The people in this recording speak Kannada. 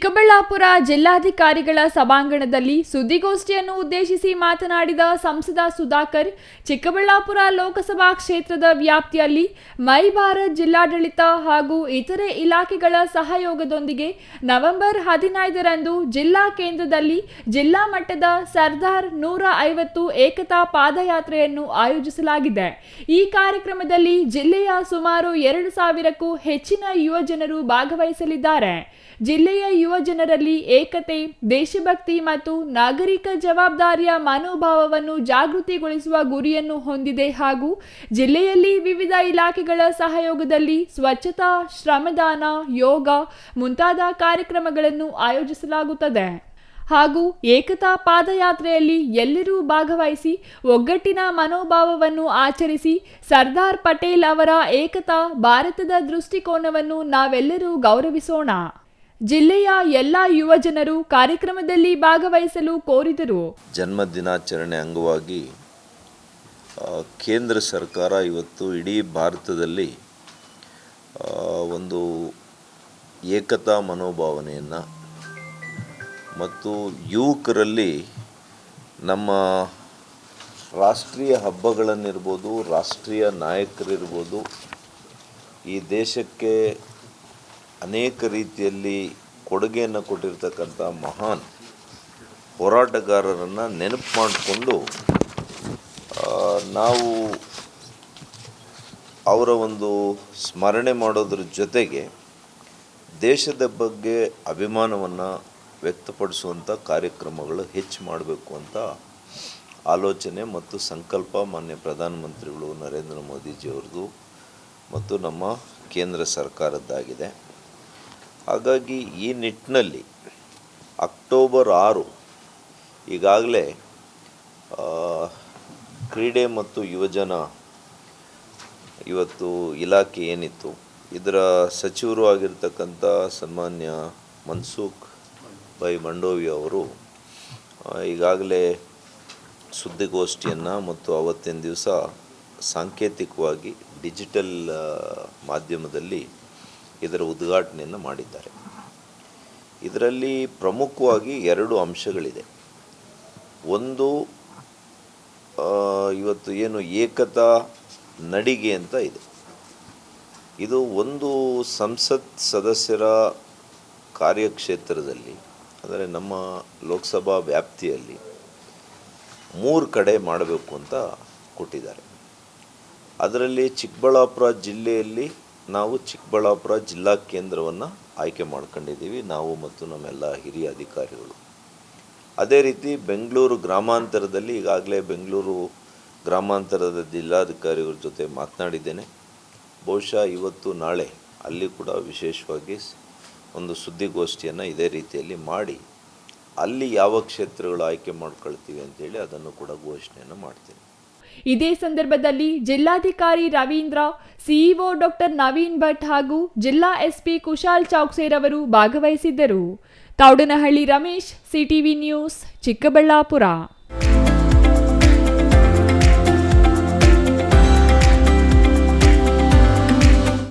ಚಿಕ್ಕಬಳ್ಳಾಪುರ ಜಿಲ್ಲಾಧಿಕಾರಿಗಳ ಸಭಾಂಗಣದಲ್ಲಿ ಸುದ್ದಿಗೋಷ್ಠಿಯನ್ನು ಉದ್ದೇಶಿಸಿ ಮಾತನಾಡಿದ ಸಂಸದ ಸುಧಾಕರ್, ಚಿಕ್ಕಬಳ್ಳಾಪುರ ಲೋಕಸಭಾ ಕ್ಷೇತ್ರದ ವ್ಯಾಪ್ತಿಯಲ್ಲಿ ಮೈ ಭಾರತ್ ಜಿಲ್ಲಾಡಳಿತ ಹಾಗೂ ಇತರೆ ಇಲಾಖೆಗಳ ಸಹಯೋಗದೊಂದಿಗೆ ನವೆಂಬರ್ 15ರಂದು ಜಿಲ್ಲಾ ಕೇಂದ್ರದಲ್ಲಿ ಜಿಲ್ಲಾ ಮಟ್ಟದ ಸರ್ದಾರ್ 150 ಏಕತಾ ಪಾದಯಾತ್ರೆಯನ್ನು ಆಯೋಜಿಸಲಾಗಿದೆ. ಈ ಕಾರ್ಯಕ್ರಮದಲ್ಲಿ ಜಿಲ್ಲೆಯ ಸುಮಾರು 2000ಕ್ಕೂ ಹೆಚ್ಚಿನ ಯುವಜನರು ಭಾಗವಹಿಸಲಿದ್ದಾರೆ. ಜಿಲ್ಲೆಯ ಯುವ ಜನರಲ್ಲಿ ಏಕತೆ, ದೇಶಭಕ್ತಿ ಮತ್ತು ನಾಗರಿಕ ಜವಾಬ್ದಾರಿಯ ಮನೋಭಾವವನ್ನು ಜಾಗೃತಿಗೊಳಿಸುವ ಗುರಿಯನ್ನು ಹೊಂದಿದೆ ಹಾಗೂ ಜಿಲ್ಲೆಯಲ್ಲಿ ವಿವಿಧ ಇಲಾಖೆಗಳ ಸಹಯೋಗದಲ್ಲಿ ಸ್ವಚ್ಛತಾ, ಶ್ರಮದಾನ, ಯೋಗ ಮುಂತಾದ ಕಾರ್ಯಕ್ರಮಗಳನ್ನು ಆಯೋಜಿಸಲಾಗುತ್ತದೆ ಹಾಗೂ ಏಕತಾ ಪಾದಯಾತ್ರೆಯಲ್ಲಿ ಎಲ್ಲರೂ ಭಾಗವಹಿಸಿ ಒಗ್ಗಟ್ಟಿನ ಮನೋಭಾವವನ್ನು ಆಚರಿಸಿ ಸರ್ದಾರ್ ಪಟೇಲ್ ಅವರ ಏಕತಾ ಭಾರತದ ದೃಷ್ಟಿಕೋನವನ್ನು ನಾವೆಲ್ಲರೂ ಗೌರವಿಸೋಣ. ಜಿಲ್ಲೆಯ ಎಲ್ಲ ಯುವ ಜನರು ಕಾರ್ಯಕ್ರಮದಲ್ಲಿ ಭಾಗವಹಿಸಲು ಕೋರಿದರು. ಜನ್ಮದಿನಾಚರಣೆ ಅಂಗವಾಗಿ ಕೇಂದ್ರ ಸರ್ಕಾರ ಇವತ್ತು ಇಡೀ ಭಾರತದಲ್ಲಿ ಒಂದು ಏಕತಾ ಮನೋಭಾವನೆಯನ್ನು ಮತ್ತು ಯುವಕರಲ್ಲಿ ನಮ್ಮ ರಾಷ್ಟ್ರೀಯ ಹಬ್ಬಗಳನ್ನಿರ್ಬೋದು, ರಾಷ್ಟ್ರೀಯ ನಾಯಕರಿರ್ಬೋದು, ಈ ದೇಶಕ್ಕೆ ಅನೇಕ ರೀತಿಯಲ್ಲಿ ಕೊಡುಗೆಯನ್ನು ಕೊಟ್ಟಿರ್ತಕ್ಕಂಥ ಮಹಾನ್ ಹೋರಾಟಗಾರರನ್ನು ನೆನಪು ಮಾಡಿಕೊಂಡು ನಾವು ಅವರ ಒಂದು ಸ್ಮರಣೆ ಮಾಡೋದ್ರ ಜೊತೆಗೆ ದೇಶದ ಬಗ್ಗೆ ಅಭಿಮಾನವನ್ನು ವ್ಯಕ್ತಪಡಿಸುವಂಥ ಕಾರ್ಯಕ್ರಮಗಳು ಹೆಚ್ಚು ಮಾಡಬೇಕು ಅಂತ ಆಲೋಚನೆ ಮತ್ತು ಸಂಕಲ್ಪ ಮಾನ್ಯ ಪ್ರಧಾನಮಂತ್ರಿಗಳು ನರೇಂದ್ರ ಮೋದಿಜಿಯವ್ರದ್ದು ಮತ್ತು ನಮ್ಮ ಕೇಂದ್ರ ಸರ್ಕಾರದ್ದಾಗಿದೆ. ಹಾಗಾಗಿ ಈ ನಿಟ್ಟಿನಲ್ಲಿ ಅಕ್ಟೋಬರ್ 6 ಈಗಾಗಲೇ ಕ್ರೀಡೆ ಮತ್ತು ಯುವಜನ ಇವತ್ತು ಇಲಾಖೆ ಏನಿತ್ತು ಇದರ ಸಚಿವರು ಆಗಿರ್ತಕ್ಕಂಥ ಸನ್ಮಾನ್ಯ ಮನ್ಸುಖ್ ಭಾಯ್ ಮಂಡೋವಿ ಅವರು ಈಗಾಗಲೇ ಸುದ್ದಿಗೋಷ್ಠಿಯನ್ನು ಮತ್ತು ಅವತ್ತಿನ ದಿವಸ ಸಾಂಕೇತಿಕವಾಗಿ ಡಿಜಿಟಲ್ ಮಾಧ್ಯಮದಲ್ಲಿ ಇದರ ಉದ್ಘಾಟನೆಯನ್ನು ಮಾಡಿದ್ದಾರೆ. ಇದರಲ್ಲಿ ಪ್ರಮುಖವಾಗಿ 2 ಅಂಶಗಳಿದೆ. ಒಂದು, ಇವತ್ತು ಏನು ಏಕತಾ ನಡಿಗೆ ಅಂತ ಇದೆ, ಇದು ಒಂದು ಸಂಸತ್ ಸದಸ್ಯರ ಕಾರ್ಯಕ್ಷೇತ್ರದಲ್ಲಿ ಅಂದರೆ ನಮ್ಮ ಲೋಕಸಭಾ ವ್ಯಾಪ್ತಿಯಲ್ಲಿ 3 ಕಡೆ ಮಾಡಬೇಕು ಅಂತ ಕೊಟ್ಟಿದ್ದಾರೆ. ಅದರಲ್ಲಿ ಚಿಕ್ಕಬಳ್ಳಾಪುರ ಜಿಲ್ಲೆಯಲ್ಲಿ ನಾವು ಚಿಕ್ಕಬಳ್ಳಾಪುರ ಜಿಲ್ಲಾ ಕೇಂದ್ರವನ್ನು ಆಯ್ಕೆ ಮಾಡ್ಕೊಂಡಿದ್ದೀವಿ, ನಾವು ಮತ್ತು ನಮ್ಮೆಲ್ಲ ಹಿರಿಯ ಅಧಿಕಾರಿಗಳು. ಅದೇ ರೀತಿ ಬೆಂಗಳೂರು ಗ್ರಾಮಾಂತರದಲ್ಲಿ ಈಗಾಗಲೇ ಬೆಂಗಳೂರು ಗ್ರಾಮಾಂತರದ ಜಿಲ್ಲಾಧಿಕಾರಿಗಳ ಜೊತೆ ಮಾತನಾಡಿದ್ದೇನೆ. ಬಹುಶಃ ಇವತ್ತು ನಾಳೆ ಅಲ್ಲಿ ಕೂಡ ವಿಶೇಷವಾಗಿ ಒಂದು ಸುದ್ದಿಗೋಷ್ಠಿಯನ್ನು ಇದೇ ರೀತಿಯಲ್ಲಿ ಮಾಡಿ ಅಲ್ಲಿ ಯಾವ ಕ್ಷೇತ್ರಗಳು ಆಯ್ಕೆ ಮಾಡ್ಕೊಳ್ತೀವಿ ಅಂತೇಳಿ ಅದನ್ನು ಕೂಡ ಘೋಷಣೆಯನ್ನು ಮಾಡ್ತೀನಿ. ಇದೇ ಸಂದರ್ಭದಲ್ಲಿ ಜಿಲ್ಲಾಧಿಕಾರಿ ರವೀಂದ್ರ, ಸಿಇಒ ಡಾಕ್ಟರ್ ನವೀನ್ ಭಟ್ ಹಾಗೂ ಜಿಲ್ಲಾ ಎಸ್ಪಿ ಕುಶಾಲ್ ಚೌಕ್ಸೇರವರು ಭಾಗವಹಿಸಿದ್ದರು. Thoudanahalli Ramesh, CTV news, Chikkaballapur.